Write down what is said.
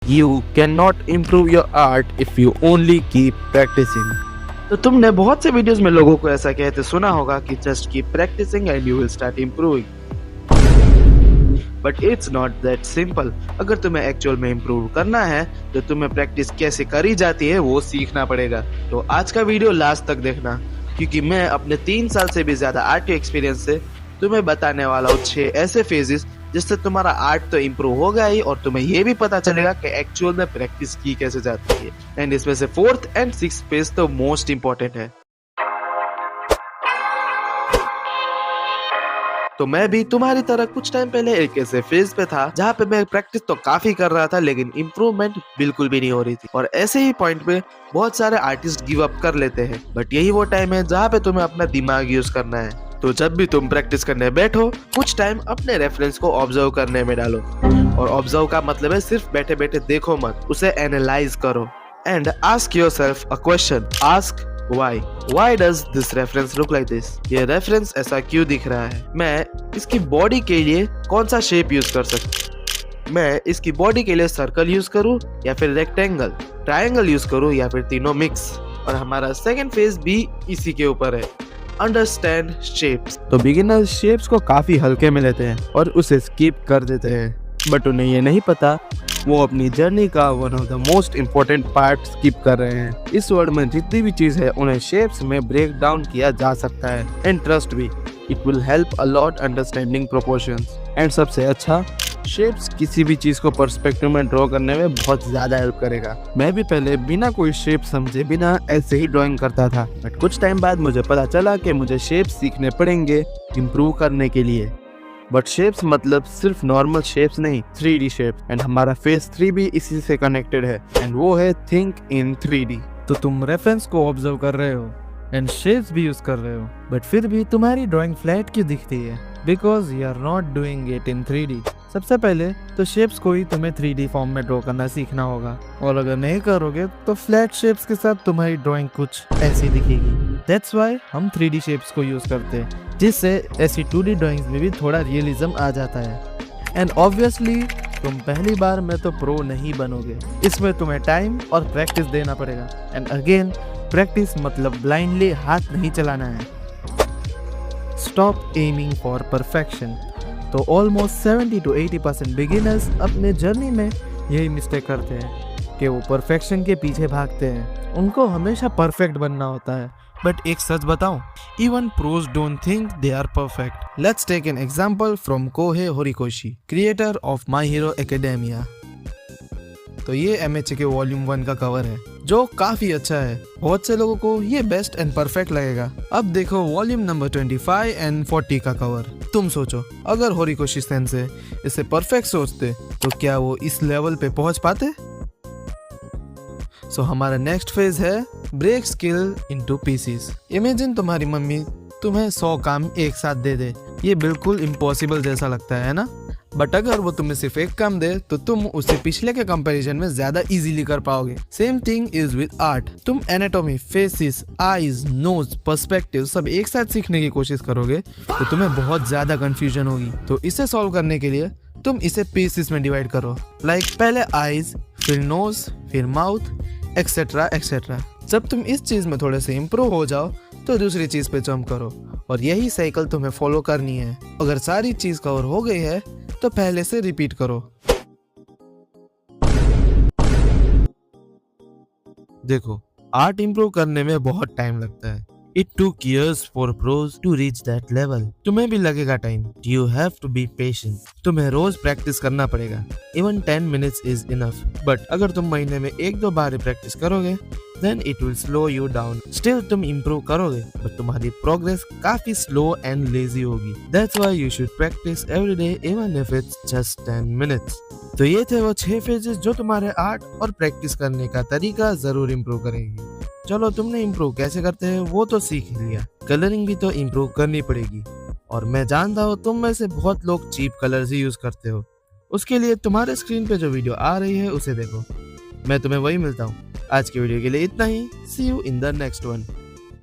You cannot improve your art if you only keep practicing. तो तुमने बहुत से वीडियोस में लोगों को ऐसा कहते सुना होगा कि just keep practicing and you will start improving, but it's not that simple. अगर तुम्हें एक्चुअल में इम्प्रूव करना है तो तुम्हें प्रैक्टिस कैसे करी जाती है वो सीखना पड़ेगा। तो आज का वीडियो लास्ट तक देखना, क्योंकि मैं अपने 3 साल से भी ज्यादा आर्ट के एक्सपीरियंस से तुम्हें बताने वाला हूँ 6 ऐसे फेजेस जिससे तुम्हारा आर्ट तो इम्प्रूव होगा ही और तुम्हें ये भी पता चलेगा कि एक्चुअल में प्रैक्टिस की कैसे जाती है। एंड इसमें से 4th एंड 6th फेज तो मोस्ट इम्पोर्टेंट है। तो मैं भी तुम्हारी तरह कुछ टाइम पहले एक ऐसे फेज पे था जहाँ पे मैं प्रैक्टिस तो काफी कर रहा था लेकिन इम्प्रूवमेंट बिल्कुल भी नहीं हो रही थी। और ऐसे ही पॉइंट पे बहुत सारे आर्टिस्ट गिव अप कर लेते हैं, बट यही वो टाइम है जहाँ पे तुम्हें अपना दिमाग यूज करना है। तो जब भी तुम प्रैक्टिस करने बैठो कुछ टाइम अपने रेफरेंस को ऑब्जर्व करने में डालो। और ऑब्जर्व का मतलब है सिर्फ बैठे बैठे देखो मत, उसे एनालाइज करो and ask yourself a question. Ask Why does this reference look like this? ये रेफरेंस ऐसा क्यों दिख रहा है? मैं इसकी बॉडी के लिए कौन सा शेप यूज कर सकता? मैं इसकी बॉडी के लिए सर्कल यूज करूं या फिर रेक्टेंगल, ट्रायंगल यूज करूं या फिर तीनों मिक्स? और हमारा सेकंड फेज भी इसी के ऊपर है, अंडरस्टैंड शेप्स। तो बिगिनर्स शेप्स को काफी हल्के में लेते हैं और उसे स्किप कर देते हैं, बट उन्हें ये नहीं पता वो अपनी जर्नी का one of the most important part skip कर रहे हैं। इस वर्ल्ड में जितनी भी चीज है उन्हें शेप्स में ब्रेक डाउन किया जा सकता है and trust me, it will help a lot understanding proportions. And सबसे अच्छा, शेप्स किसी भी चीज को पर्सपेक्टिव में ड्रॉ करने में बहुत ज्यादा हेल्प करेगा। मैं भी पहले बिना कोई शेप समझे बिना ऐसे ही ड्राइंग करता था, बट कुछ टाइम बाद मुझे पता चला कि मुझे शेप्स सीखने पड़ेंगे इम्प्रूव करने के लिए। बट शेप्स मतलब सिर्फ नॉर्मल शेप्स नहीं, 3D शेप्स। एंड हमारा फेज 3 भी इसी से कनेक्टेड है एंड वो है थिंक इन 3D। तो तुम रेफरेंस को ऑब्जर्व कर रहे हो एंड शेप्स भी यूज कर रहे हो, बट फिर भी तुम्हारी ड्राइंग फ्लैट क्यों दिखती है? Because you are not doing it in 3D। सबसे पहले तो शेप्स को ही तुम्हें 3D फॉर्म में ड्रॉ करना सीखना होगा, और अगर नहीं करोगे तो फ्लैट शेप्स के साथ तुम्हारी ड्राइंग कुछ ऐसी दिखेगी। दैट्स व्हाई हम 3D शेप्स को यूज करते हैं, जिससे ऐसी 2D ड्राइंग्स में भी थोड़ा रियलिज्म आ जाता है। एंड ऑब्वियसली तुम पहली बार में तो प्रो नहीं बनोगे, इसमें तुम्हें टाइम और प्रैक्टिस देना पड़ेगा। एंड अगेन प्रैक्टिस मतलब ब्लाइंडली हाथ नहीं चलाना है। Stop aiming for perfection. तो ऑलमोस्ट 70 to 80% बिगिनर्स अपने जर्नी में यही मिस्टेक करते हैं कि वो परफेक्शन के पीछे भागते हैं। उनको हमेशा परफेक्ट बनना होता है, बट एक सच बताऊं, even pros don't think they are perfect. Let's take an example from Kohei Horikoshi, creator of my hero academia. तो ये MHA के वॉल्यूम 1 का कवर है जो काफी अच्छा है। बहुत से लोगों को ये बेस्ट एंड परफेक्ट लगेगा। अब देखो वॉल्यूम नंबर 25 एंड 40 का कवर। तुम सोचो अगर होरिकोशी सेंसे इसे परफेक्ट सोचते तो क्या वो इस लेवल पे पहुंच पाते? सो हमारा नेक्स्ट फेज है break skill into pieces. Imagine तुम्हारी मम्मी तुम्हें 100 काम एक साथ दे दे। ये बिल्कुल इम्पॉसिबल जैसा लगता है ना? बट अगर वो तुम्हें सिर्फ एक काम दे तो तुम उसे पिछले के कंपैरिजन में ज्यादा इजीली कर पाओगे। Same thing is with art. तुम anatomy, faces, eyes, nose, perspective सब एक साथ सीखने की कोशिश करोगे तो तुम्हें बहुत ज्यादा कंफ्यूजन होगी। तो इसे सॉल्व करने के लिए तुम इसे पीसेस में डिवाइड करो। लाइक पहले आईज, फिर नोज, फिर माउथ, एक्सेट्रा एक्सेट्रा। जब तुम इस चीज में थोड़े से इम्प्रूव हो जाओ तो दूसरी चीज पे जंप करो, और यही साइकिल तुम्हें फॉलो करनी है। अगर सारी चीज कवर हो गई है तो पहले से रिपीट करो। देखो, आर्ट इम्प्रूव करने में बहुत टाइम लगता है। It took years for pros to reach that level. तुम्हें भी लगेगा time. You have to be patient. तुम्हें रोज प्रैक्टिस करना पड़ेगा। Even 10 minutes is enough. But अगर तुम महीने में 1-2 बार प्रैक्टिस करोगे, then it will slow you down. Still तुम improve करोगे, but तुम्हारी प्रोग्रेस काफी slow and lazy होगी। That's why you should practice every day, even if it's just 10 minutes. तो ये थे वो 6 फेजेस जो तुम्हारे आर्ट और प्रैक्टिस करने का तरीका जरूर इम्प्रूव करेंगे। चलो, तुमने इम्प्रूव कैसे करते हैं वो तो सीख लिया, कलरिंग भी तो इम्प्रूव करनी पड़ेगी। और मैं जानता हूँ तुम में से बहुत लोग चीप कलर्स ही यूज करते हो। उसके लिए तुम्हारे स्क्रीन पे जो वीडियो आ रही है उसे देखो। मैं तुम्हें वही मिलता हूँ। आज की वीडियो के लिए इतना ही। See you in the next one.